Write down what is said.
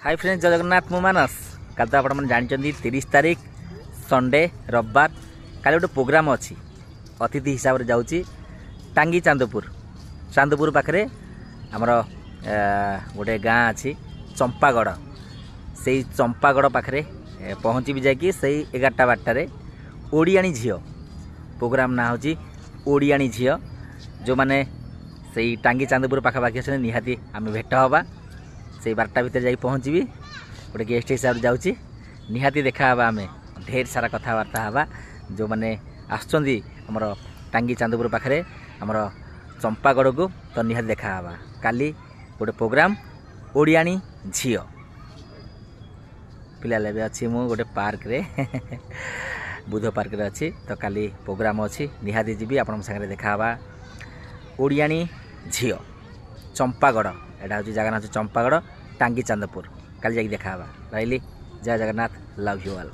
Hi friends, जय जगन्नाथ मु मानस। कल तो आप जानते 30 तारीख संडे रविवार काली गोटे प्रोग्राम अच्छी अतिथि हिसाब से जाऊँगी टांगी चांदपुर पाखे आमर गोटे गाँ अच्छी चंपागढ़ से चंपागढ़ पाखे पहुँची जाकि से 11-12 ओडियाणी झील प्रोग्राम ना हूँ ओडियाणी झील जो मैंने से टांगी चांदपुर पाखापाखि अच्छे निहाती आम भेट हवा से 12टा भितर जाई पहुँची गोटे गेस्ट हिसाब से जाऊँगी निहाती देखा आम ढेर सारा कथबार्ता हवा जो मैंने आमर टांगी चांदपुर पाखे आमर चंपागढ़ को तो निहाती देखा काली गोटे प्रोग्राम ओडियाणी झील पिला अच्छी मु गोटे पार्क रे बुध पार्क रे अच्छी तो काली प्रोग्राम अच्छी निहाती जी आप सागर देखा ओडियाणी झील चंपागढ़ एटा हूँ जगह ना चंपागढ़ टांगी चांदपुर काली जाकि देखा रही। जय जगन्नाथ, लव यू ऑल।